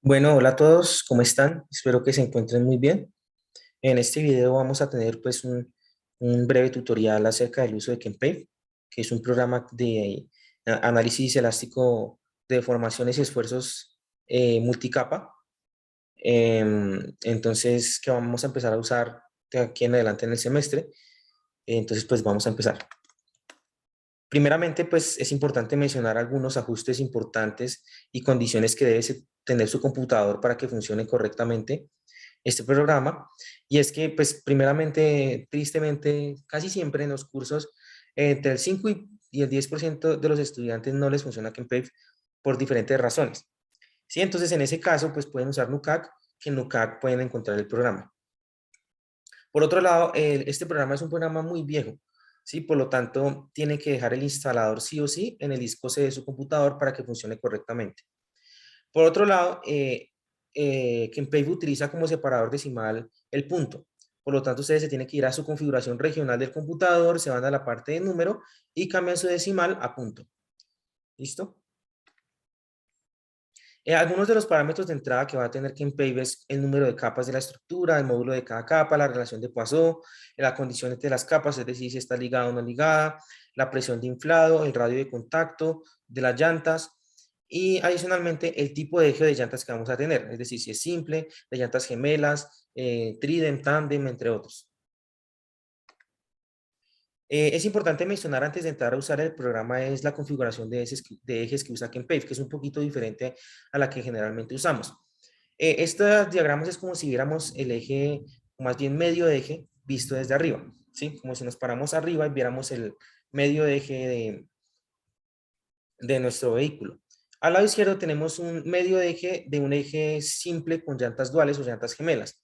Bueno, hola a todos, ¿cómo están? Espero que se encuentren muy bien. En este video vamos a tener pues un breve tutorial acerca del uso de Kempave, que es un programa de análisis elástico de deformaciones y esfuerzos multicapa. Entonces, que vamos a empezar a usar de aquí en adelante en el semestre. Entonces, pues vamos a empezar. Primeramente, pues es importante mencionar algunos ajustes importantes y condiciones que debe tener su computador para que funcione correctamente este programa. Y es que, pues, primeramente, tristemente, casi siempre en los cursos, entre el 5 y el 10% de los estudiantes no les funciona Kempave por diferentes razones. ¿Sí? Entonces, en ese caso, pues pueden usar Nucac, que en Nucac pueden encontrar el programa. Por otro lado, este programa es un programa muy viejo, ¿sí? Por lo tanto, tiene que dejar el instalador sí o sí en el disco C de su computador para que funcione correctamente. Por otro lado, Kempave utiliza como separador decimal el punto. Por lo tanto, ustedes se tienen que ir a su configuración regional del computador, se van a la parte de número y cambian su decimal a punto. ¿Listo? Algunos de los parámetros de entrada que va a tener Kempave es el número de capas de la estructura, el módulo de cada capa, la relación de Poisson, la condición entre las capas, es decir, si está ligada o no ligada, la presión de inflado, el radio de contacto de las llantas y adicionalmente el tipo de eje de llantas que vamos a tener, es decir, si es simple, de llantas gemelas, tridem, tándem, entre otros. Es importante mencionar antes de entrar a usar el programa es la configuración de ejes que usa Kempave, que es un poquito diferente a la que generalmente usamos. Estos diagramas es como si viéramos el eje, o más bien medio eje, visto desde arriba, ¿sí? Como si nos paramos arriba y viéramos el medio eje de nuestro vehículo. Al lado izquierdo tenemos un medio eje de un eje simple con llantas duales o llantas gemelas.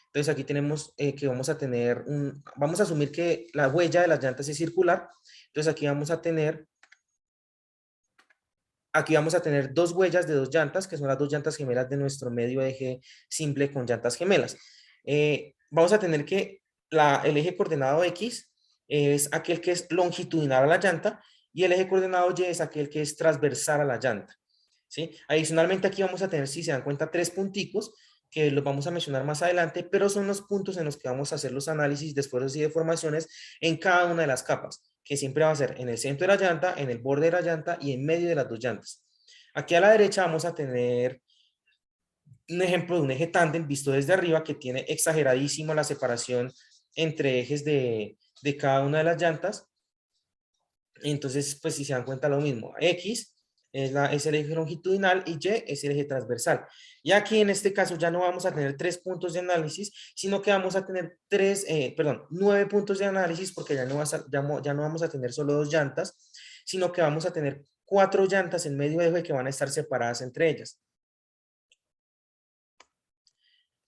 Entonces aquí tenemos que vamos a tener vamos a asumir que la huella de las llantas es circular. Entonces aquí vamos a tener dos huellas de dos llantas, que son las dos llantas gemelas de nuestro medio eje simple con llantas gemelas. Vamos a tener que el eje coordenado X es aquel que es longitudinal a la llanta y el eje coordenado Y es aquel que es transversal a la llanta. ¿Sí? Adicionalmente aquí vamos a tener, si se dan cuenta, tres punticos que los vamos a mencionar más adelante, pero son los puntos en los que vamos a hacer los análisis de esfuerzos y deformaciones en cada una de las capas, que siempre va a ser en el centro de la llanta, en el borde de la llanta y en medio de las dos llantas. Aquí a la derecha vamos a tener un ejemplo de un eje tándem visto desde arriba que tiene exageradísimo la separación entre ejes de cada una de las llantas. Entonces, pues si se dan cuenta lo mismo, X es el eje longitudinal y Y es el eje transversal. Y aquí en este caso ya no vamos a tener tres puntos de análisis, sino que vamos a tener nueve puntos de análisis porque ya no vamos a tener solo dos llantas, sino que vamos a tener cuatro llantas en medio eje que van a estar separadas entre ellas.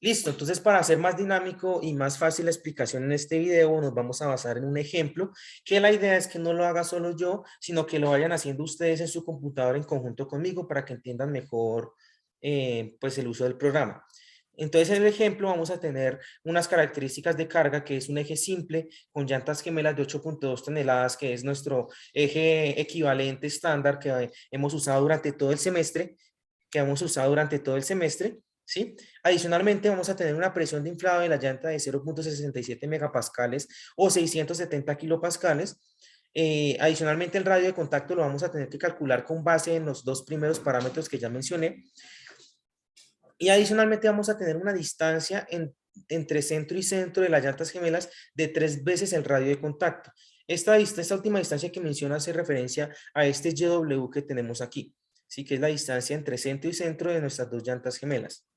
Listo, entonces para hacer más dinámico y más fácil la explicación en este video, nos vamos a basar en un ejemplo, que la idea es que no lo haga solo yo, sino que lo vayan haciendo ustedes en su computador en conjunto conmigo para que entiendan mejor pues el uso del programa. Entonces en el ejemplo vamos a tener unas características de carga, que es un eje simple con llantas gemelas de 8.2 toneladas, que es nuestro eje equivalente estándar que hemos usado durante todo el semestre, ¿sí? Adicionalmente, vamos a tener una presión de inflado de la llanta de 0.67 megapascales o 670 kilopascales. Adicionalmente, el radio de contacto lo vamos a tener que calcular con base en los dos primeros parámetros que ya mencioné. Y adicionalmente vamos a tener una distancia entre centro y centro de las llantas gemelas de 3 veces el radio de contacto. Esta última distancia que menciona hace referencia a este YW que tenemos aquí, ¿sí? Que es la distancia entre centro y centro de nuestras dos llantas gemelas.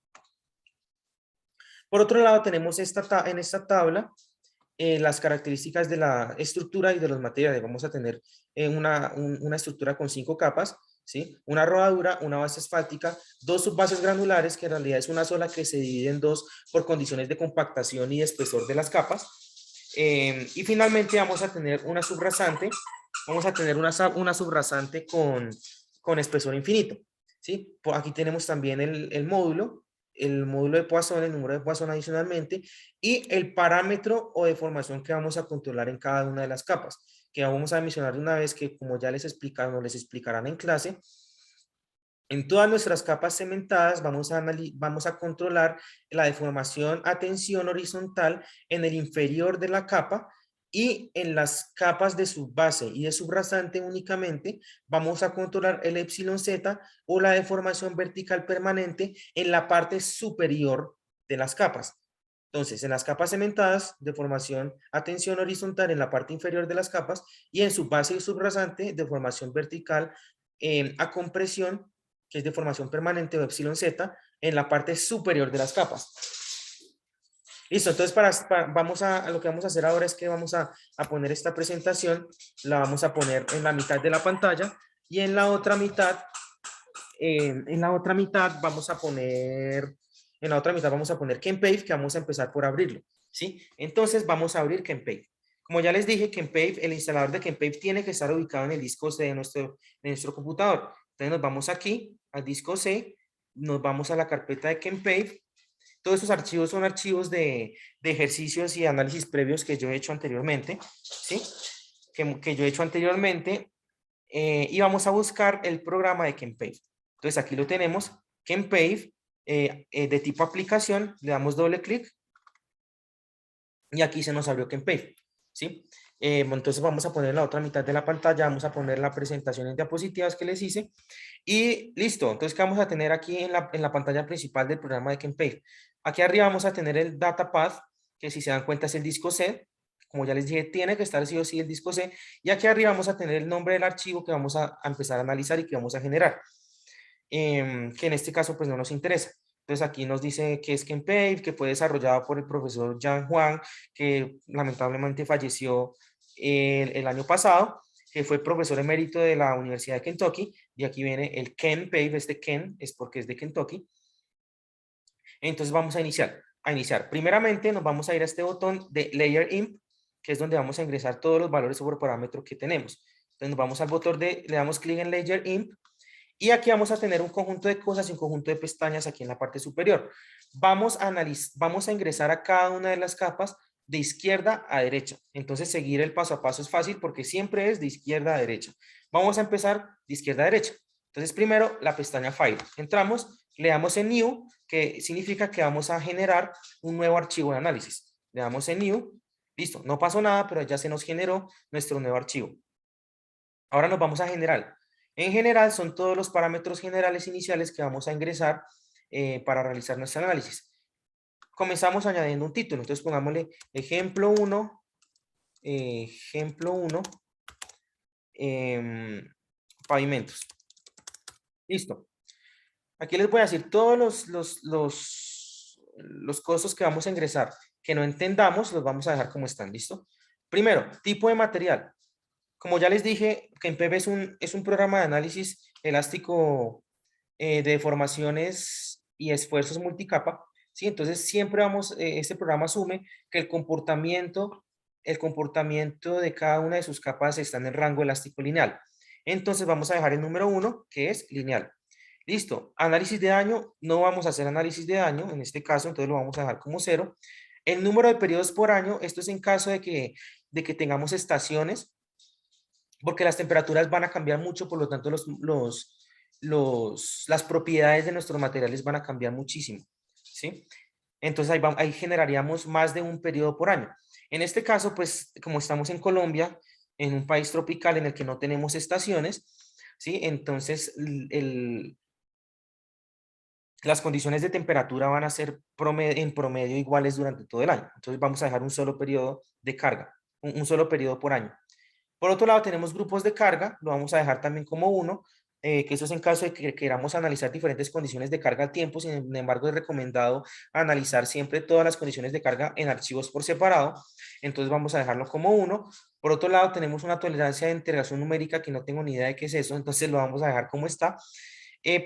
Por otro lado, tenemos en esta tabla las características de la estructura y de los materiales. Vamos a tener una estructura con 5 capas, ¿sí? Una rodadura, una base asfáltica, dos subbases granulares, que en realidad es una sola que se divide en dos por condiciones de compactación y de espesor de las capas. Y finalmente vamos a tener una subrasante, una subrasante con espesor infinito, ¿sí? Aquí tenemos también el módulo de Poisson, el número de Poisson adicionalmente, y el parámetro o deformación que vamos a controlar en cada una de las capas, que vamos a mencionar de una vez que como ya les explicaron o les explicarán en clase, En todas nuestras capas cementadas vamos a controlar la deformación a tensión horizontal en el inferior de la capa, y en las capas de subbase y de subrasante únicamente vamos a controlar el epsilon z o la deformación vertical permanente en la parte superior de las capas. Entonces, en las capas cementadas, deformación a tensión horizontal en la parte inferior de las capas, y en subbase y subrasante, deformación vertical a compresión, que es deformación permanente o epsilon z, en la parte superior de las capas. Listo, entonces vamos a lo que vamos a hacer ahora es que vamos a poner esta presentación, la vamos a poner en la mitad de la pantalla, y en la otra mitad vamos a poner, Kempave, que vamos a empezar por abrirlo, ¿sí? Entonces vamos a abrir Kempave. Como ya les dije, Kempave, el instalador de Kempave tiene que estar ubicado en el disco C de nuestro computador. Entonces nos vamos aquí al disco C, nos vamos a la carpeta de Kempave. Todos esos archivos son archivos de ejercicios y análisis previos que yo he hecho anteriormente, ¿sí? Que yo he hecho anteriormente, y vamos a buscar el programa de Kempave. Entonces aquí lo tenemos, Kempave, de tipo aplicación, le damos doble clic y aquí se nos abrió Kempave, ¿sí? Entonces vamos a poner en la otra mitad de la pantalla, vamos a poner la presentación en diapositivas que les hice y listo. Entonces, ¿qué vamos a tener aquí en la pantalla principal del programa de Kempave? Aquí arriba vamos a tener el datapath, que si se dan cuenta es el disco C. Como ya les dije, tiene que estar sí o sí el disco C. Y aquí arriba vamos a tener el nombre del archivo que vamos a empezar a analizar y que vamos a generar. Que en este caso pues no nos interesa. Entonces aquí nos dice que es Kempave, que fue desarrollado por el profesor Yang Huang, que lamentablemente falleció el año pasado, que fue profesor emérito de la Universidad de Kentucky, y aquí viene el Kempave, este Ken es porque es de Kentucky. Entonces vamos a iniciar. Primeramente nos vamos a ir a este botón de Layer Imp, que es donde vamos a ingresar todos los valores sobre parámetro que tenemos. Entonces nos vamos al botón le damos clic en Layer Imp, y aquí vamos a tener un conjunto de cosas y un conjunto de pestañas aquí en la parte superior. Vamos a ingresar a cada una de las capas de izquierda a derecha. Entonces seguir el paso a paso es fácil porque siempre es de izquierda a derecha. Vamos a empezar de izquierda a derecha. Entonces primero la pestaña File. Entramos, le damos en New, que significa que vamos a generar un nuevo archivo de análisis. Le damos en New, listo, no pasó nada, pero ya se nos generó nuestro nuevo archivo. Ahora nos vamos a general. En general son todos los parámetros generales iniciales que vamos a ingresar para realizar nuestro análisis. Comenzamos añadiendo un título, entonces pongámosle ejemplo 1, pavimentos. Listo. Aquí les voy a decir todos los costos que vamos a ingresar que no entendamos, los vamos a dejar como están, ¿listo? Primero, tipo de material. Como ya les dije, Kempave es un programa de análisis elástico de deformaciones y esfuerzos multicapa, ¿sí? Entonces siempre este programa asume que el comportamiento de cada una de sus capas está en el rango elástico lineal. Entonces vamos a dejar el número 1, que es lineal. Listo. Análisis de daño, no vamos a hacer análisis de daño en este caso, entonces lo vamos a dejar como 0. El número de periodos por año, esto es en caso de que tengamos estaciones, porque las temperaturas van a cambiar mucho, por lo tanto las propiedades de nuestros materiales van a cambiar muchísimo, ¿sí? Entonces ahí generaríamos más de un periodo por año. En este caso, pues como estamos en Colombia, en un país tropical en el que no tenemos estaciones, ¿sí? Entonces las condiciones de temperatura van a ser en promedio iguales durante todo el año. Entonces vamos a dejar un solo periodo de carga, un solo periodo por año. Por otro lado, tenemos grupos de carga, lo vamos a dejar también como 1, que eso es en caso de que queramos analizar diferentes condiciones de carga al tiempo. Sin embargo, es recomendado analizar siempre todas las condiciones de carga en archivos por separado. Entonces vamos a dejarlo como 1. Por otro lado, tenemos una tolerancia de integración numérica que no tengo ni idea de qué es eso, entonces lo vamos a dejar como está.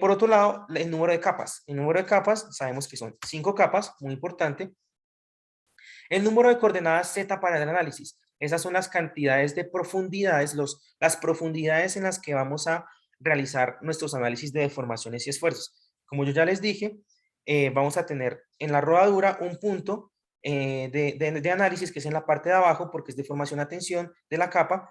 Por otro lado, el número de capas. El número de capas, sabemos que son 5 capas, muy importante. El número de coordenadas Z para el análisis. Esas son las cantidades de profundidades, las profundidades en las que vamos a realizar nuestros análisis de deformaciones y esfuerzos. Como yo ya les dije, vamos a tener en la rodadura un punto de análisis que es en la parte de abajo porque es deformación a tensión de la capa.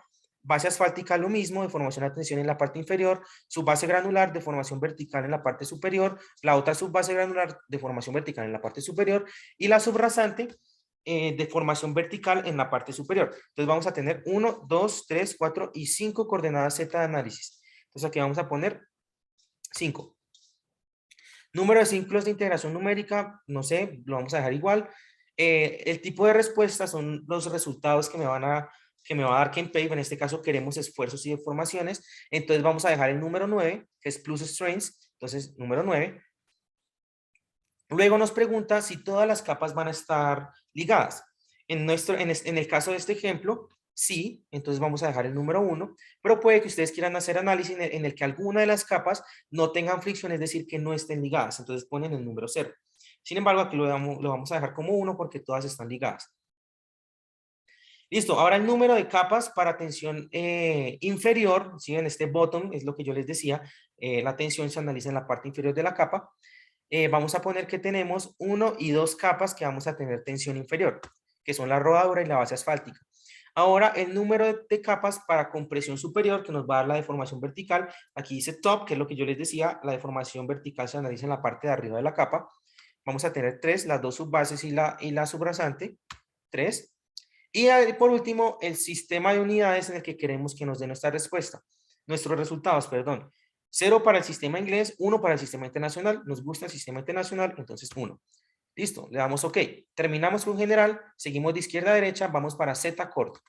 base asfáltica lo mismo, deformación a tensión en la parte inferior, subbase granular, deformación vertical en la parte superior, la otra subbase granular, deformación vertical en la parte superior, y la subrasante, deformación vertical en la parte superior. Entonces vamos a tener 1, 2, 3, 4 y 5 coordenadas Z de análisis. Entonces aquí vamos a poner 5. Número de ciclos de integración numérica, no sé, lo vamos a dejar igual. El tipo de respuesta son los resultados que me va a dar KenPave. En este caso queremos esfuerzos y deformaciones. Entonces vamos a dejar el número 9, que es plus strains. Entonces, número 9. Luego nos pregunta si todas las capas van a estar ligadas. En el caso de este ejemplo, sí, entonces vamos a dejar el número 1, pero puede que ustedes quieran hacer análisis en el que alguna de las capas no tengan fricción, es decir, que no estén ligadas, entonces ponen el número 0. Sin embargo, aquí lo vamos a dejar como 1 porque todas están ligadas. Listo, ahora el número de capas para tensión inferior, ¿sí? En este bottom es lo que yo les decía, la tensión se analiza en la parte inferior de la capa. Vamos a poner que tenemos 1 y 2 capas que vamos a tener tensión inferior, que son la rodadura y la base asfáltica. Ahora el número de capas para compresión superior, que nos va a dar la deformación vertical. Aquí dice top, que es lo que yo les decía, la deformación vertical se analiza en la parte de arriba de la capa. Vamos a tener 3, las dos subbases y la subrasante, 3. Y por último, el sistema de unidades en el que queremos que nos dé nuestra respuesta. Nuestros resultados, perdón. 0 para el sistema inglés, 1 para el sistema internacional. Nos gusta el sistema internacional, entonces 1. Listo, le damos OK. Terminamos con general, seguimos de izquierda a derecha, vamos para Z corto.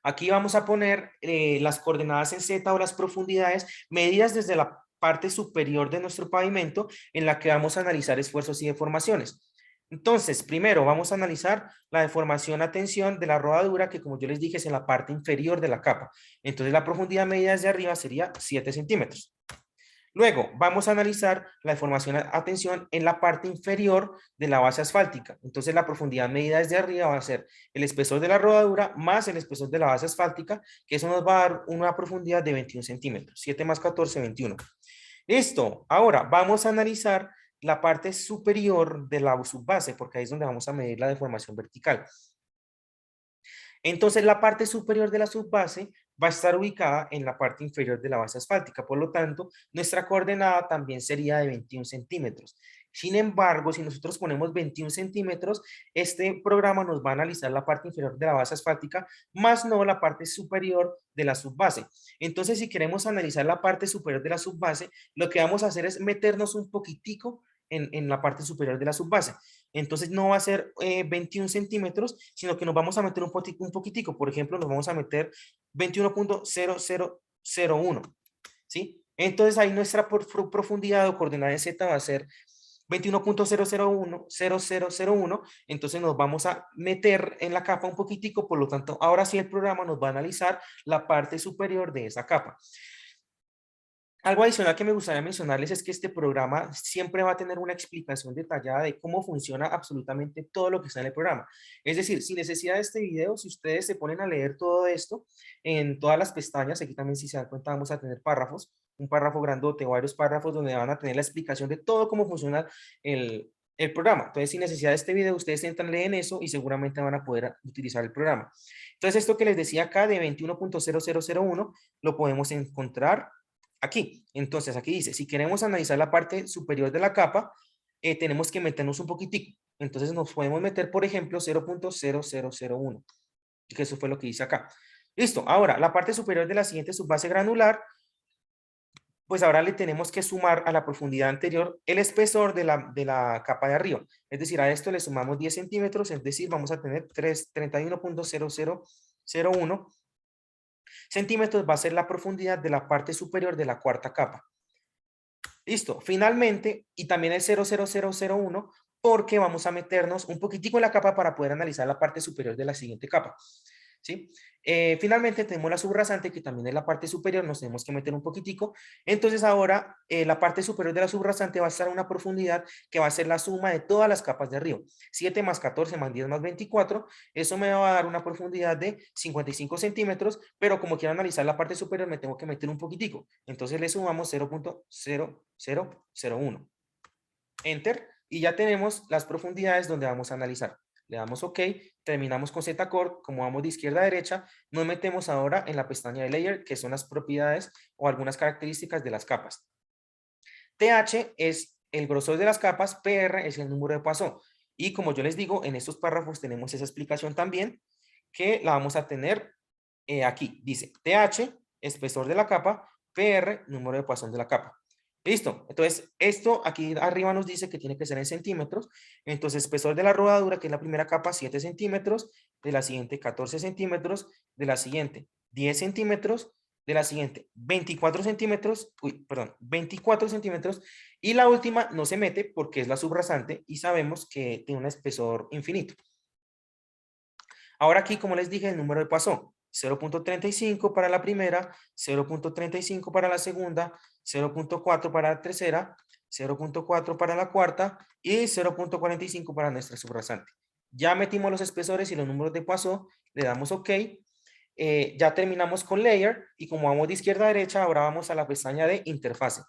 Aquí vamos a poner las coordenadas en Z o las profundidades medidas desde la parte superior de nuestro pavimento en la que vamos a analizar esfuerzos y deformaciones. Entonces, primero vamos a analizar la deformación a tensión de la rodadura, que como yo les dije es en la parte inferior de la capa. Entonces la profundidad medida desde arriba sería 7 centímetros. Luego vamos a analizar la deformación a tensión en la parte inferior de la base asfáltica. Entonces la profundidad medida desde arriba va a ser el espesor de la rodadura más el espesor de la base asfáltica, que eso nos va a dar una profundidad de 21 centímetros. 7 más 14, 21. Listo. Ahora vamos a analizar la parte superior de la subbase, porque ahí es donde vamos a medir la deformación vertical. Entonces la parte superior de la subbase va a estar ubicada en la parte inferior de la base asfáltica. Por lo tanto, nuestra coordenada también sería de 21 centímetros. Sin embargo, si nosotros ponemos 21 centímetros, este programa nos va a analizar la parte inferior de la base asfáltica, más no la parte superior de la subbase. Entonces, si queremos analizar la parte superior de la subbase, lo que vamos a hacer es meternos un poquitico en la parte superior de la subbase. Entonces no va a ser 21 centímetros, sino que nos vamos a meter un poquitico. Por ejemplo, nos vamos a meter 21.0001, ¿sí? Entonces ahí nuestra profundidad o coordenada de Z va a ser 21.001, entonces nos vamos a meter en la capa un poquitico, por lo tanto, ahora sí el programa nos va a analizar la parte superior de esa capa. Algo adicional que me gustaría mencionarles es que este programa siempre va a tener una explicación detallada de cómo funciona absolutamente todo lo que está en el programa. Es decir, sin necesidad de este video, si ustedes se ponen a leer todo esto en todas las pestañas, aquí también si se dan cuenta vamos a tener párrafos, un párrafo grandote o varios párrafos donde van a tener la explicación de todo cómo funciona el programa. Entonces, sin necesidad de este video, ustedes entran, leen eso y seguramente van a poder utilizar el programa. Entonces, esto que les decía acá de 21.0001 lo podemos encontrar aquí. Entonces, aquí dice, si queremos analizar la parte superior de la capa, tenemos que meternos un poquitico. Entonces, nos podemos meter, por ejemplo, 0.0001, que eso fue lo que hice acá. Listo. Ahora, la parte superior de la siguiente subbase granular, pues ahora le tenemos que sumar a la profundidad anterior el espesor de la capa de arriba. Es decir, a esto le sumamos 10 centímetros, es decir, vamos a tener 31.0001 centímetros va a ser la profundidad de la parte superior de la cuarta capa. Listo. Finalmente, y también el 00001, porque vamos a meternos un poquitico en la capa para poder analizar la parte superior de la siguiente capa. ¿Sí? Finalmente tenemos la subrasante, que también es la parte superior, nos tenemos que meter un poquitico. Entonces ahora la parte superior de la subrasante va a estar a una profundidad que va a ser la suma de todas las capas de arriba. 7 más 14 más 10 más 24, eso me va a dar una profundidad de 55 centímetros, pero como quiero analizar la parte superior me tengo que meter un poquitico. Entonces le sumamos 0.0001. Enter, y ya tenemos las profundidades donde vamos a analizar. le damos OK, terminamos con Z-Core, como vamos de izquierda a derecha, nos metemos ahora en la pestaña de Layer, que son las propiedades o algunas características de las capas. TH es el grosor de las capas, PR es el número de Poisson. Y como yo les digo, en estos párrafos tenemos esa explicación también, que la vamos a tener aquí. Dice TH, espesor de la capa, PR, número de Poisson de la capa. Listo. Entonces, esto aquí arriba nos dice que tiene que ser en centímetros. Entonces, espesor de la rodadura, que es la primera capa, 7 centímetros, de la siguiente 14 centímetros, de la siguiente 10 centímetros, de la siguiente 24 centímetros, 24 centímetros, y la última no se mete porque es la subrasante y sabemos que tiene un espesor infinito. Ahora aquí, como les dije, el número de Poisson, 0.35 para la primera, 0.35 para la segunda, 0.4 para la tercera, 0.4 para la cuarta y 0.45 para nuestra subrasante. Ya metimos los espesores y los números de Poisson, le damos OK. Ya terminamos con Layer y como vamos de izquierda a derecha, ahora vamos a la pestaña de Interfase.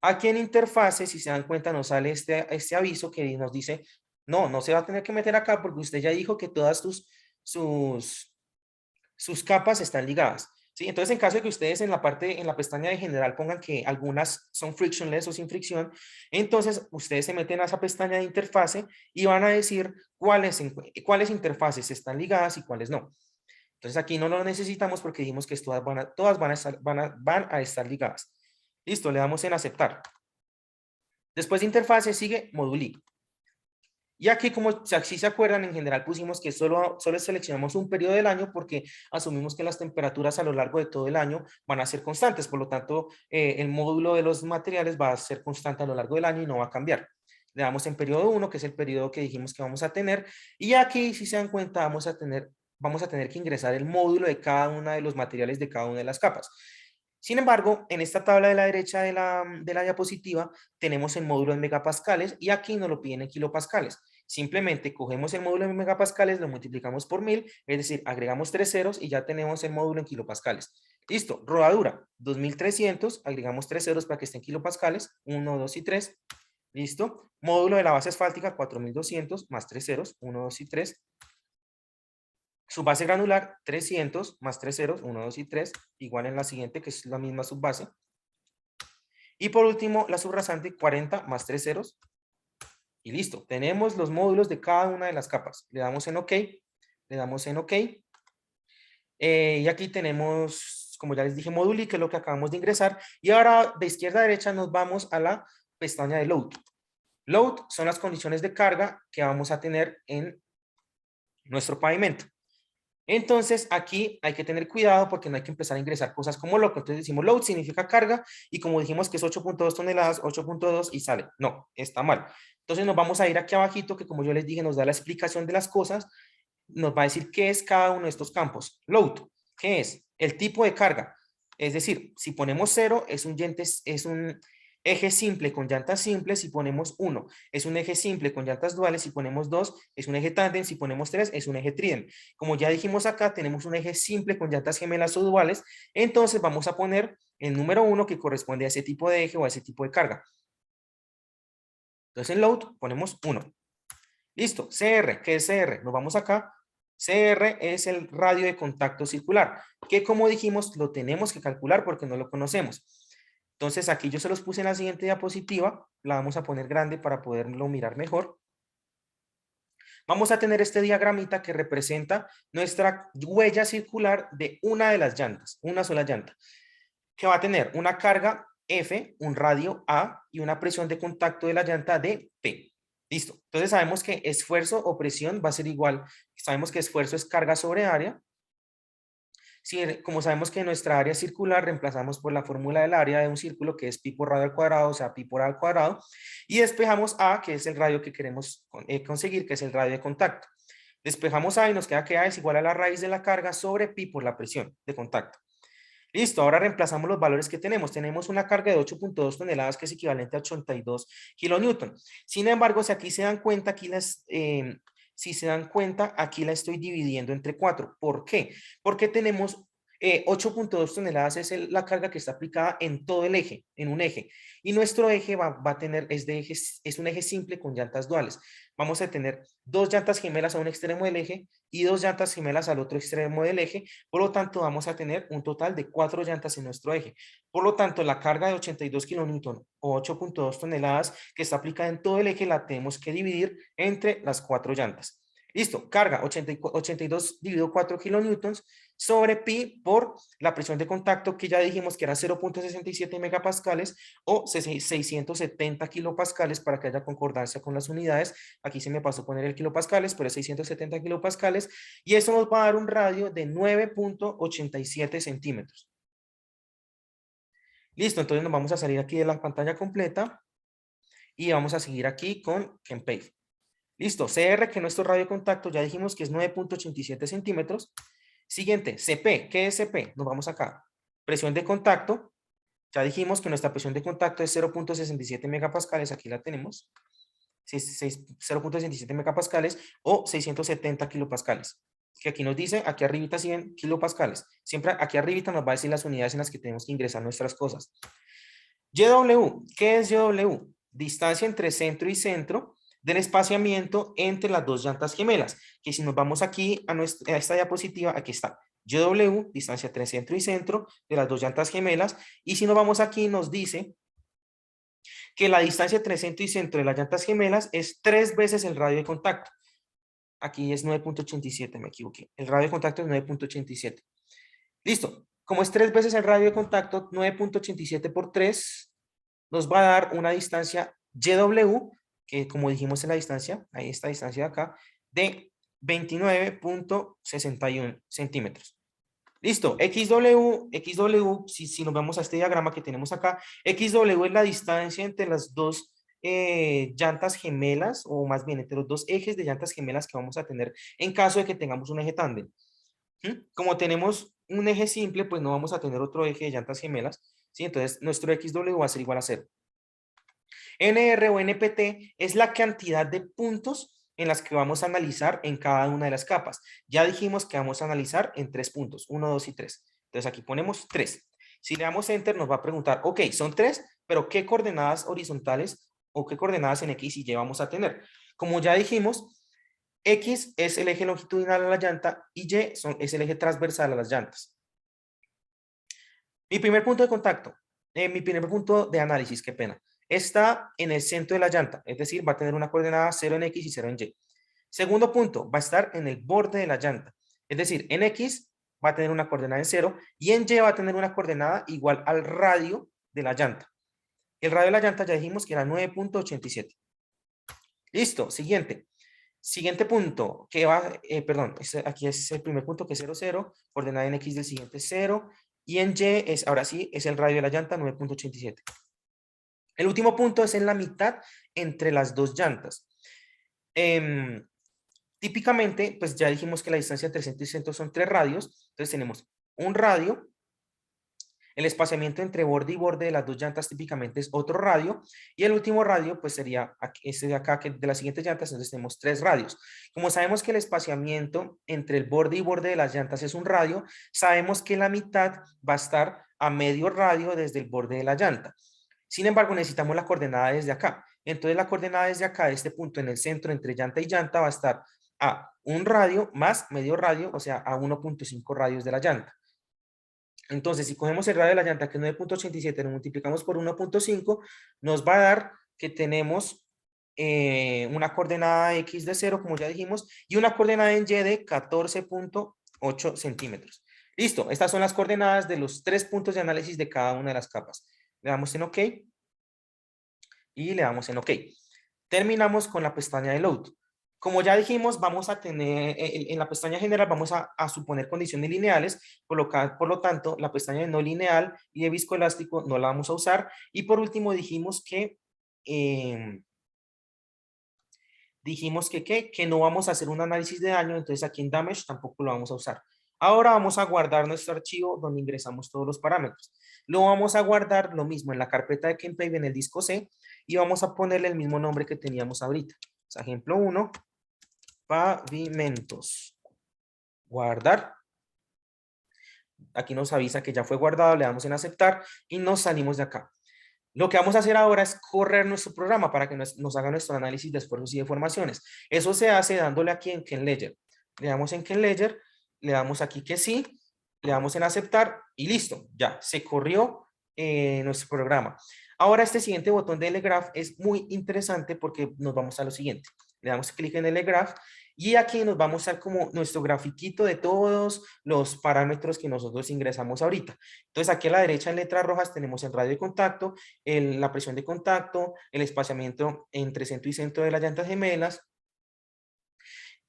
Aquí en Interfase, si se dan cuenta, nos sale este aviso que nos dice, no se va a tener que meter acá porque usted ya dijo que todas sus capas están ligadas. ¿Sí? Entonces, en caso de que ustedes en la pestaña de general pongan que algunas son frictionless o sin fricción, entonces ustedes se meten a esa pestaña de interfase y van a decir cuáles interfaces están ligadas y cuáles no. Entonces aquí no lo necesitamos porque dijimos que todas van a estar ligadas. Listo, le damos en aceptar. Después de interfase sigue Moduli. Y aquí, como si se acuerdan, en general pusimos que solo seleccionamos un periodo del año porque asumimos que las temperaturas a lo largo de todo el año van a ser constantes. Por lo tanto, el módulo de los materiales va a ser constante a lo largo del año y no va a cambiar. Le damos en periodo 1, que es el periodo que dijimos que vamos a tener. Y aquí, si se dan cuenta, vamos a tener que ingresar el módulo de cada uno de los materiales de cada una de las capas. Sin embargo, en esta tabla de la derecha de la diapositiva tenemos el módulo en megapascales y aquí nos lo piden en kilopascales. Simplemente cogemos el módulo en megapascales, lo multiplicamos por 1000, es decir, agregamos 3 ceros y ya tenemos el módulo en kilopascales. Listo, rodadura, 2300, agregamos 3 ceros para que esté en kilopascales, 1, 2 y 3. Listo, módulo de la base asfáltica, 4200 más 3 ceros, 1, 2 y 3. Subbase granular, 300 más 3 ceros, 1, 2 y 3, igual en la siguiente, que es la misma subbase. Y por último, la subrasante, 40 más 3 ceros. Y listo, tenemos los módulos de cada una de las capas. Le damos en OK, le damos en OK. Y aquí tenemos, como ya les dije, Moduli, que es lo que acabamos de ingresar. Y ahora de izquierda a derecha nos vamos a la pestaña de Load. Load son las condiciones de carga que vamos a tener en nuestro pavimento. Entonces, aquí hay que tener cuidado porque no hay que empezar a ingresar cosas como loco. Entonces decimos load significa carga y como dijimos que es 8.2 toneladas, 8.2 y sale. No, está mal. Entonces nos vamos a ir aquí abajito que como yo les dije nos da la explicación de las cosas. Nos va a decir qué es cada uno de estos campos. Load, ¿qué es? El tipo de carga. Es decir, si ponemos 0 es un eje simple con llantas simples si ponemos 1. Es un eje simple con llantas duales si ponemos 2. Es un eje tándem si ponemos 3. Es un eje tridem. Como ya dijimos acá, tenemos un eje simple con llantas gemelas o duales. Entonces vamos a poner el número 1 que corresponde a ese tipo de eje o a ese tipo de carga. Entonces en load ponemos 1. Listo. CR, ¿qué es CR? Nos vamos acá. CR es el radio de contacto circular, que como dijimos lo tenemos que calcular porque no lo conocemos. Entonces aquí yo se los puse en la siguiente diapositiva, la vamos a poner grande para poderlo mirar mejor. Vamos a tener este diagramita que representa nuestra huella circular de una de las llantas, una sola llanta, que va a tener una carga F, un radio A y una presión de contacto de la llanta de P. Listo. Entonces sabemos que esfuerzo o presión va a ser igual. Sabemos que esfuerzo es carga sobre área. Si, como sabemos que nuestra área circular reemplazamos por la fórmula del área de un círculo que es pi por radio al cuadrado, o sea, pi por a al cuadrado, y despejamos A, que es el radio que queremos conseguir, que es el radio de contacto. Despejamos A y nos queda que A es igual a la raíz de la carga sobre pi por la presión de contacto. Listo, ahora reemplazamos los valores que tenemos. Tenemos una carga de 8.2 toneladas que es equivalente a 82 kilonewton. Sin embargo, si aquí se dan cuenta, si se dan cuenta, aquí la estoy dividiendo entre 4. ¿Por qué? Porque tenemos 8.2 toneladas es la carga que está aplicada en todo el eje, en un eje. Y nuestro eje va a tener, es un eje simple con llantas duales. Vamos a tener dos llantas gemelas a un extremo del eje y dos llantas gemelas al otro extremo del eje. Por lo tanto, vamos a tener un total de 4 llantas en nuestro eje. Por lo tanto, la carga de 82 kilonewton o 8.2 toneladas que está aplicada en todo el eje la tenemos que dividir entre las 4 llantas. Listo, carga 82 dividido 4 kilonewtons sobre pi por la presión de contacto que ya dijimos que era 0.67 megapascales o 670 kilopascales para que haya concordancia con las unidades. Aquí se me pasó poner el kilopascales, pero es 670 kilopascales y eso nos va a dar un radio de 9.87 centímetros. Listo, entonces nos vamos a salir aquí de la pantalla completa y vamos a seguir aquí con Kempave. Listo, CR, que nuestro radio de contacto ya dijimos que es 9.87 centímetros. Siguiente, CP. ¿Qué es CP? Nos vamos acá. Presión de contacto. Ya dijimos que nuestra presión de contacto es 0.67 megapascales. Aquí la tenemos. 0.67 megapascales o 670 kilopascales. Que aquí nos dice, aquí arribita 100 kilopascales. Siempre aquí arribita nos va a decir las unidades en las que tenemos que ingresar nuestras cosas. YW. ¿Qué es YW? Distancia entre centro y centro del espaciamiento entre las dos llantas gemelas, que si nos vamos aquí a esta diapositiva, aquí está, YW, distancia entre centro y centro de las dos llantas gemelas, y si nos vamos aquí nos dice que la distancia entre centro y centro de las llantas gemelas es 3 veces el radio de contacto. Aquí es 9.87, me equivoqué. El radio de contacto es 9.87. Listo. Como es 3 veces el radio de contacto, 9.87 por 3 nos va a dar una distancia YW, que como dijimos en la distancia, ahí esta distancia de acá, de 29.61 centímetros. Listo, XW, si nos vamos a este diagrama que tenemos acá, XW es la distancia entre las dos llantas gemelas, o más bien entre los dos ejes de llantas gemelas que vamos a tener en caso de que tengamos un eje tándem. Como tenemos un eje simple, pues no vamos a tener otro eje de llantas gemelas, ¿sí? Entonces nuestro XW va a ser igual a 0. NR o NPT es la cantidad de puntos en las que vamos a analizar en cada una de las capas. Ya dijimos que vamos a analizar en 3 puntos, 1, 2 y 3. Entonces aquí ponemos 3. Si le damos Enter nos va a preguntar, ok, son 3, pero ¿qué coordenadas horizontales o qué coordenadas en X y Y vamos a tener? Como ya dijimos, X es el eje longitudinal a la llanta y Y es el eje transversal a las llantas. Mi primer punto de contacto, mi primer punto de análisis, qué pena, está en el centro de la llanta, es decir, va a tener una coordenada 0 en X y 0 en Y. Segundo punto, va a estar en el borde de la llanta, es decir, en X va a tener una coordenada en 0 y en Y va a tener una coordenada igual al radio de la llanta. El radio de la llanta ya dijimos que era 9.87. Listo, siguiente. Siguiente punto, que va, perdón, aquí es el primer punto que es 0, 0, coordenada en X del siguiente 0, y en Y es, ahora sí, es el radio de la llanta 9.87. El último punto es en la mitad entre las dos llantas. Típicamente, pues ya dijimos que la distancia entre centro y centro son 3 radios, entonces tenemos un radio. El espaciamiento entre borde y borde de las dos llantas típicamente es otro radio. Y el último radio, pues sería este de acá, que de las siguientes llantas, entonces tenemos 3 radios. Como sabemos que el espaciamiento entre el borde y borde de las llantas es un radio, sabemos que la mitad va a estar a medio radio desde el borde de la llanta. Sin embargo, necesitamos la coordenada desde acá. Entonces la coordenada desde acá, de este punto en el centro entre llanta y llanta, va a estar a un radio más medio radio, o sea, a 1.5 radios de la llanta. Entonces, si cogemos el radio de la llanta, que es 9.87, lo multiplicamos por 1.5, nos va a dar que tenemos una coordenada X de 0, como ya dijimos, y una coordenada en Y de 14.8 centímetros. Listo, estas son las coordenadas de los 3 puntos de análisis de cada una de las capas. Le damos en OK y le damos en OK. Terminamos con la pestaña de Load. Como ya dijimos, vamos a tener, en la pestaña general vamos a suponer condiciones lineales, por lo tanto, la pestaña de no lineal y de viscoelástico no la vamos a usar. Y por último dijimos que, que no vamos a hacer un análisis de daño, entonces aquí en Damage tampoco lo vamos a usar. Ahora vamos a guardar nuestro archivo donde ingresamos todos los parámetros. Lo vamos a guardar lo mismo en la carpeta de Kempave en el disco C y vamos a ponerle el mismo nombre que teníamos ahorita. O sea, ejemplo 1. Pavimentos. Guardar. aquí nos avisa que ya fue guardado, le damos en aceptar y nos salimos de acá. Lo que vamos a hacer ahora es correr nuestro programa para que nos haga nuestro análisis de esfuerzos y deformaciones. Eso se hace dándole aquí en Ken Le damos en Ken le damos aquí que sí, le damos en aceptar y listo, ya se corrió nuestro programa. Ahora este siguiente botón de LGraph es muy interesante porque nos vamos a lo siguiente. Le damos clic en LGraph y aquí nos va a mostrar como nuestro grafiquito de todos los parámetros que nosotros ingresamos ahorita. Entonces aquí a la derecha en letras rojas tenemos el radio de contacto, la presión de contacto, el espaciamiento entre centro y centro de las llantas gemelas.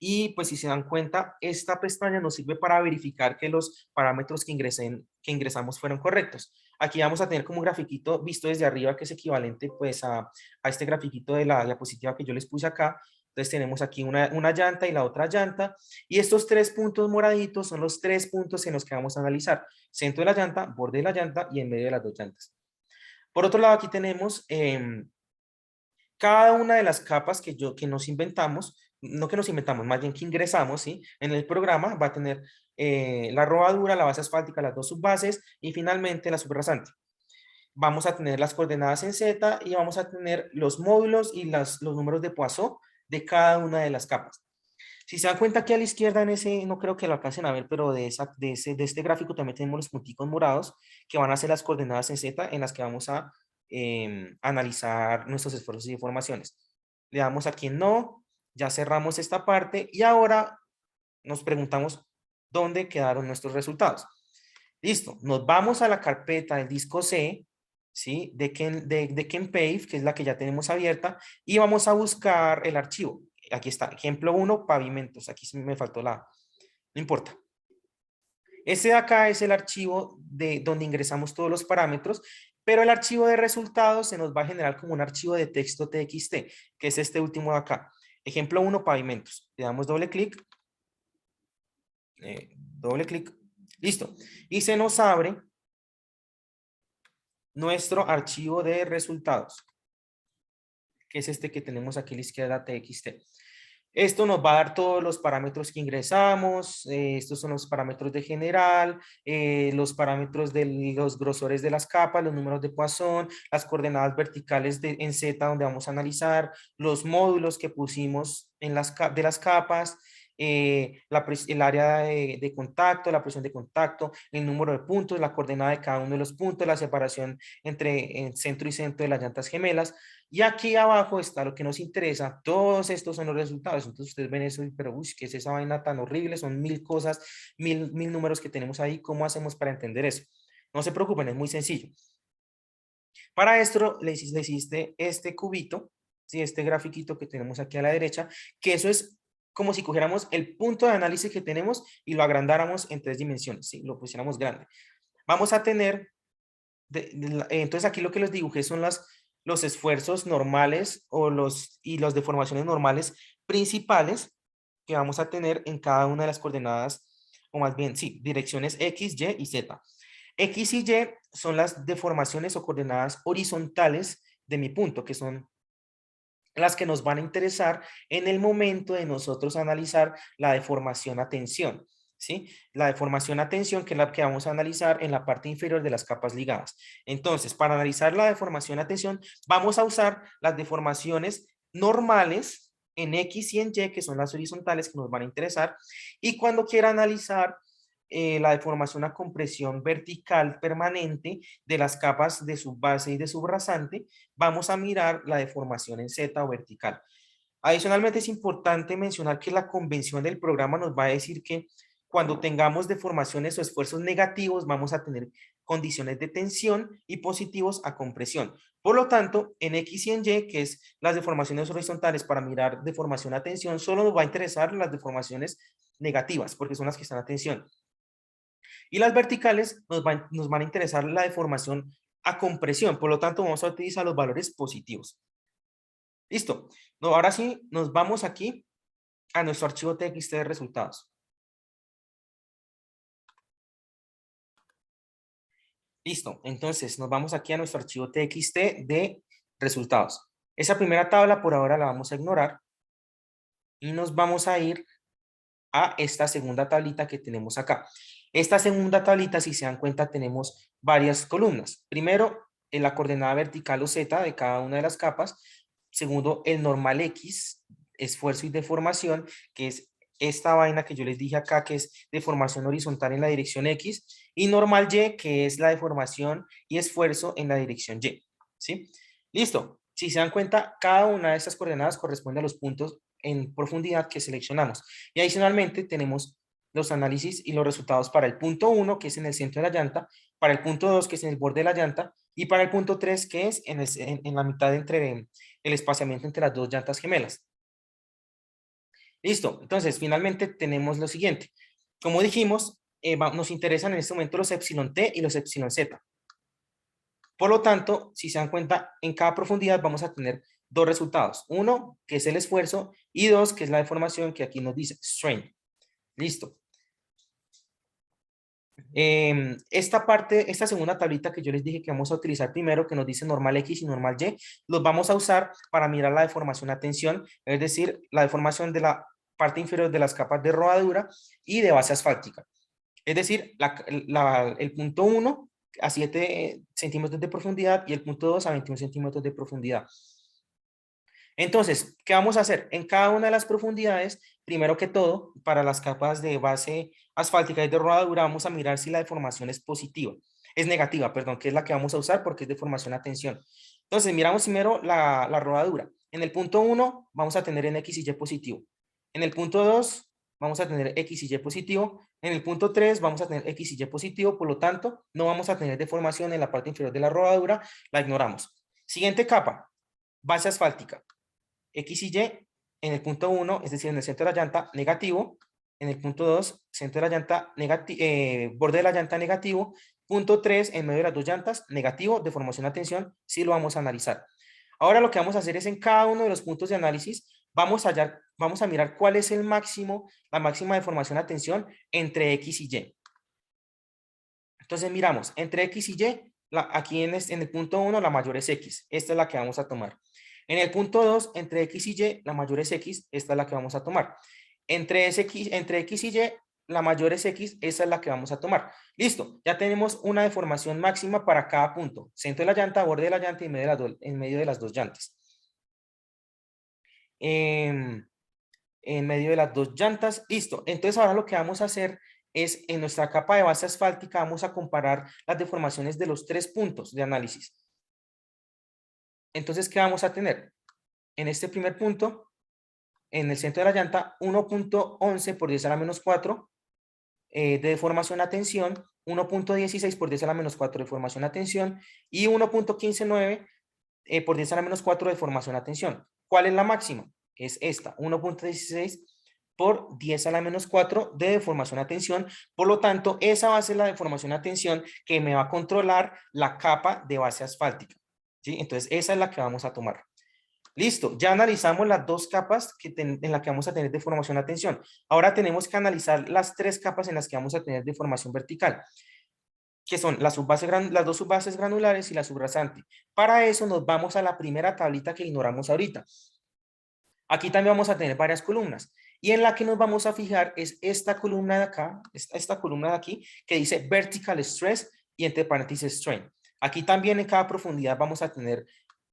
Y pues si se dan cuenta, esta pestaña nos sirve para verificar que los parámetros que ingresamos fueron correctos. Aquí vamos a tener como un grafiquito visto desde arriba que es equivalente pues a este grafiquito de la diapositiva que yo les puse acá. Entonces tenemos aquí una llanta y la otra llanta. Y estos 3 puntos moraditos son los 3 puntos en los que vamos a analizar. Centro de la llanta, borde de la llanta y en medio de las dos llantas. Por otro lado, aquí tenemos cada una de las capas que nos inventamos, no que nos inventamos, más bien que ingresamos, ¿sí? En el programa va a tener la rodadura, la base asfáltica, las dos subbases y finalmente la subrasante. Vamos a tener las coordenadas en Z y vamos a tener los módulos y los números de Poisson de cada una de las capas. Si se dan cuenta aquí a la izquierda en ese, no creo que lo alcancen a ver, pero de este gráfico también tenemos los punticos morados que van a ser las coordenadas en Z en las que vamos a analizar nuestros esfuerzos y deformaciones. Le damos aquí en no, ya cerramos esta parte y ahora nos preguntamos dónde quedaron nuestros resultados. Listo, nos vamos a la carpeta del disco C, ¿sí? de KenPave, que es la que ya tenemos abierta, y vamos a buscar el archivo. Aquí está, ejemplo 1, pavimentos. Aquí sí me faltó la... No importa. Este de acá es el archivo de donde ingresamos todos los parámetros, pero el archivo de resultados se nos va a generar como un archivo de texto TXT, que es este último de acá. Ejemplo 1, pavimentos. Le damos doble clic. Listo. Y se nos abre nuestro archivo de resultados, que es este que tenemos aquí a la izquierda, TXT. Esto nos va a dar todos los parámetros que ingresamos, estos son los parámetros de general, los parámetros de los grosores de las capas, los números de Poisson, las coordenadas verticales en Z donde vamos a analizar, los módulos que pusimos de las capas, el área de contacto, la presión de contacto, el número de puntos, la coordenada de cada uno de los puntos, la separación entre centro y centro de las llantas gemelas. Y aquí abajo está lo que nos interesa. Todos estos son los resultados. Entonces ustedes ven eso y, pero uy, ¿qué es esa vaina tan horrible? Son 1000 cosas, mil números que tenemos ahí. ¿Cómo hacemos para entender eso? No se preocupen, es muy sencillo. Para esto le hiciste este cubito, ¿sí? Este grafiquito que tenemos aquí a la derecha, que eso es como si cogiéramos el punto de análisis que tenemos y lo agrandáramos en 3 dimensiones, ¿sí? Lo pusiéramos grande. Vamos a tener, entonces aquí lo que les dibujé son los esfuerzos normales y las deformaciones normales principales que vamos a tener en cada una de las coordenadas, o más bien, sí, direcciones X, Y y Z. X y Y son las deformaciones o coordenadas horizontales de mi punto, que son las que nos van a interesar en el momento de nosotros analizar la deformación a tensión, ¿sí? La deformación a tensión, que es la que vamos a analizar en la parte inferior de las capas ligadas. Entonces, para analizar la deformación a tensión, vamos a usar las deformaciones normales en X y en Y, que son las horizontales que nos van a interesar, y cuando quiera analizar la deformación a compresión vertical permanente de las capas de subbase y de subrasante, vamos a mirar la deformación en Z o vertical. Adicionalmente es importante mencionar que la convención del programa nos va a decir que cuando tengamos deformaciones o esfuerzos negativos vamos a tener condiciones de tensión y positivos a compresión. Por lo tanto, en X y en Y, que es las deformaciones horizontales para mirar deformación a tensión, solo nos va a interesar las deformaciones negativas porque son las que están a tensión. Y las verticales nos van a interesar la deformación a compresión, por lo tanto vamos a utilizar los valores positivos. Listo. No, ahora sí, nos vamos aquí a nuestro archivo TXT de resultados. Listo. Entonces, nos vamos aquí a nuestro archivo TXT de resultados. Esa primera tabla por ahora la vamos a ignorar y nos vamos a ir a esta segunda tablita que tenemos acá. Esta segunda tablita, si se dan cuenta, tenemos varias columnas. Primero, en la coordenada vertical o Z de cada una de las capas. Segundo, el normal X, esfuerzo y deformación, que es esta vaina que yo les dije acá, que es deformación horizontal en la dirección X, y normal Y, que es la deformación y esfuerzo en la dirección Y. ¿Sí? Listo. Si se dan cuenta, cada una de estas coordenadas corresponde a los puntos en profundidad que seleccionamos. Y adicionalmente tenemos los análisis y los resultados para el punto 1, que es en el centro de la llanta, para el punto 2, que es en el borde de la llanta, y para el punto 3, que es en la mitad entre el espaciamiento entre las dos llantas gemelas. Listo. Entonces, finalmente tenemos lo siguiente. Como dijimos, nos interesan en este momento los epsilon T y los epsilon Z. Por lo tanto, si se dan cuenta, en cada profundidad vamos a tener dos resultados. Uno, que es el esfuerzo, y dos, que es la deformación, que aquí nos dice strain. Listo. Esta segunda tablita que yo les dije que vamos a utilizar primero, que nos dice normal X y normal Y, los vamos a usar para mirar la deformación a tensión, es decir, la deformación de la parte inferior de las capas de rodadura y de base asfáltica. Es decir, el punto 1 a 7 centímetros de profundidad y el punto 2 a 21 centímetros de profundidad. Entonces, ¿qué vamos a hacer? En cada una de las profundidades, primero que todo, para las capas de base asfáltica y de rodadura, vamos a mirar si la deformación es positiva, es negativa, perdón, que es la que vamos a usar porque es deformación a tensión. Entonces, miramos primero la rodadura. En el punto 1 vamos a tener en X y Y positivo. En el punto 2 vamos a tener X y Y positivo. En el punto 3 vamos a tener X y Y positivo, por lo tanto, no vamos a tener deformación en la parte inferior de la rodadura, la ignoramos. Siguiente capa, base asfáltica. X y Y en el punto 1, es decir, en el centro de la llanta, negativo. En el punto 2, centro de la llanta, borde de la llanta, negativo. Punto 3, en medio de las dos llantas, negativo, deformación a tensión, sí lo vamos a analizar. Ahora lo que vamos a hacer es en cada uno de los puntos de análisis, vamos a mirar cuál es el máximo, la máxima deformación a tensión entre X y Y. Entonces miramos, entre X y Y, aquí en el punto 1, la mayor es X. Esta es la que vamos a tomar. En el punto 2, entre X y Y, la mayor es X, esta es la que vamos a tomar. Entre X y Y, la mayor es X, esa es la que vamos a tomar. Listo, ya tenemos una deformación máxima para cada punto. Centro de la llanta, borde de la llanta y en medio de las dos llantas. En medio de las dos llantas, listo. Entonces ahora lo que vamos a hacer es en nuestra capa de base asfáltica vamos a comparar las deformaciones de los tres puntos de análisis. Entonces, ¿qué vamos a tener? En este primer punto, en el centro de la llanta, 1.11 por 10 a la menos 4 de deformación a tensión, 1.16 por 10 a la menos 4 de deformación a tensión y 1.159 por 10 a la menos 4 de deformación a tensión. ¿Cuál es la máxima? Es esta, 1.16 por 10 a la menos 4 de deformación a tensión. Por lo tanto, esa va a ser la deformación a tensión que me va a controlar la capa de base asfáltica. ¿Sí? Entonces, esa es la que vamos a tomar. Listo, ya analizamos las dos capas en las que vamos a tener deformación a tensión. Ahora tenemos que analizar las tres capas en las que vamos a tener deformación vertical, que son las dos subbases granulares y la subrasante. Para eso nos vamos a la primera tablita que ignoramos ahorita. Aquí también vamos a tener varias columnas. Y en la que nos vamos a fijar es esta columna de acá, esta columna de aquí, que dice vertical stress y entre paréntesis strain. Aquí también en cada profundidad vamos a tener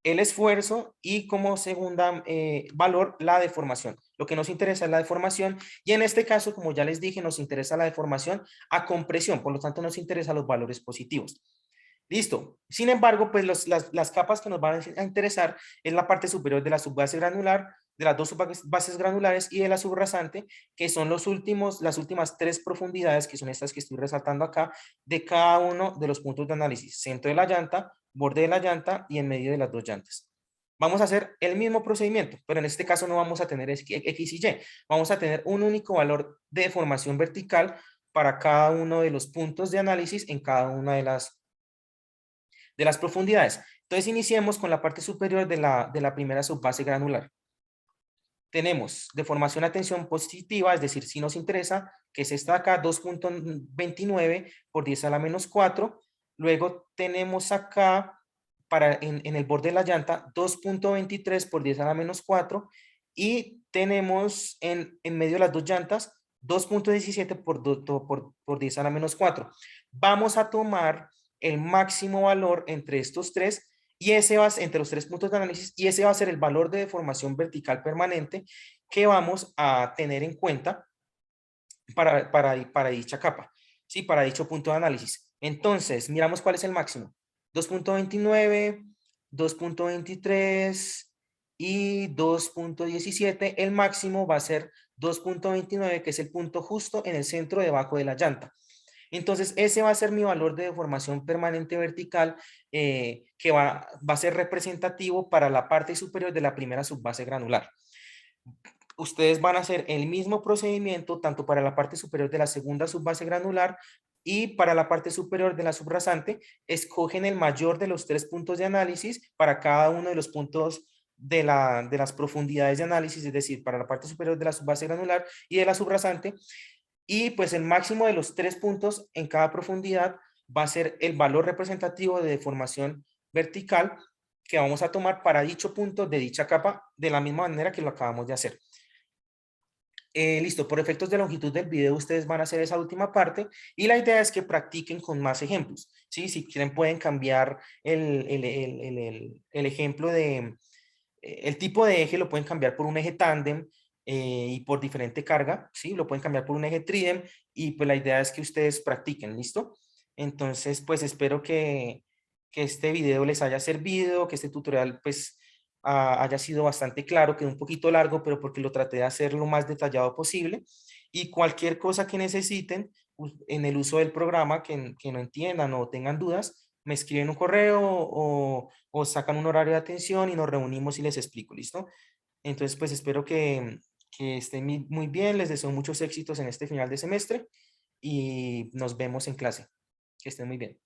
el esfuerzo y como segunda valor la deformación. Lo que nos interesa es la deformación y en este caso, como ya les dije, nos interesa la deformación a compresión, por lo tanto nos interesan los valores positivos. Listo. Sin embargo, pues las capas que nos van a interesar es la parte superior de la subbase granular, de las dos subbases granulares y de la subrasante, que son las últimas tres profundidades, que son estas que estoy resaltando acá, de cada uno de los puntos de análisis. Centro de la llanta, borde de la llanta y en medio de las dos llantas. Vamos a hacer el mismo procedimiento, pero en este caso no vamos a tener X y Y. Vamos a tener un único valor de deformación vertical para cada uno de los puntos de análisis en cada una de las profundidades. Entonces iniciemos con la parte superior de la primera subbase granular. Tenemos deformación a tensión positiva, es decir, si nos interesa, que es esta de acá, 2.29 por 10 a la menos 4. Luego tenemos acá, en el borde de la llanta, 2.23 por 10 a la menos 4. Y tenemos en medio de las dos llantas, 2.17 por 10 a la menos 4. Vamos a tomar el máximo valor entre estos tres y ese va a ser, entre los tres puntos de análisis, y ese va a ser el valor de deformación vertical permanente que vamos a tener en cuenta para dicha capa, ¿sí? Para dicho punto de análisis. Entonces, miramos cuál es el máximo. 2.29, 2.23 y 2.17. El máximo va a ser 2.29, que es el punto justo en el centro debajo de la llanta. Entonces, ese va a ser mi valor de deformación permanente vertical, que va a ser representativo para la parte superior de la primera subbase granular. Ustedes van a hacer el mismo procedimiento tanto para la parte superior de la segunda subbase granular y para la parte superior de la subrasante. Escogen el mayor de los tres puntos de análisis para cada uno de los puntos de las profundidades de análisis, es decir, para la parte superior de la subbase granular y de la subrasante. Y pues el máximo de los tres puntos en cada profundidad va a ser el valor representativo de deformación vertical que vamos a tomar para dicho punto de dicha capa, de la misma manera que lo acabamos de hacer. Listo, por efectos de longitud del video ustedes van a hacer esa última parte y la idea es que practiquen con más ejemplos, ¿sí? Si quieren pueden cambiar el ejemplo de, el tipo de eje lo pueden cambiar por un eje tándem y por diferente carga, ¿sí? Lo pueden cambiar por un eje tridem y pues la idea es que ustedes practiquen, ¿listo? Entonces pues espero que este video les haya servido, que este tutorial pues haya sido bastante claro, quedó un poquito largo, pero porque lo traté de hacer lo más detallado posible. Y cualquier cosa que necesiten en el uso del programa, que no entiendan o tengan dudas, me escriben un correo o sacan un horario de atención y nos reunimos y les explico, ¿listo? Entonces, pues espero que estén muy bien, les deseo muchos éxitos en este final de semestre y nos vemos en clase. Que estén muy bien.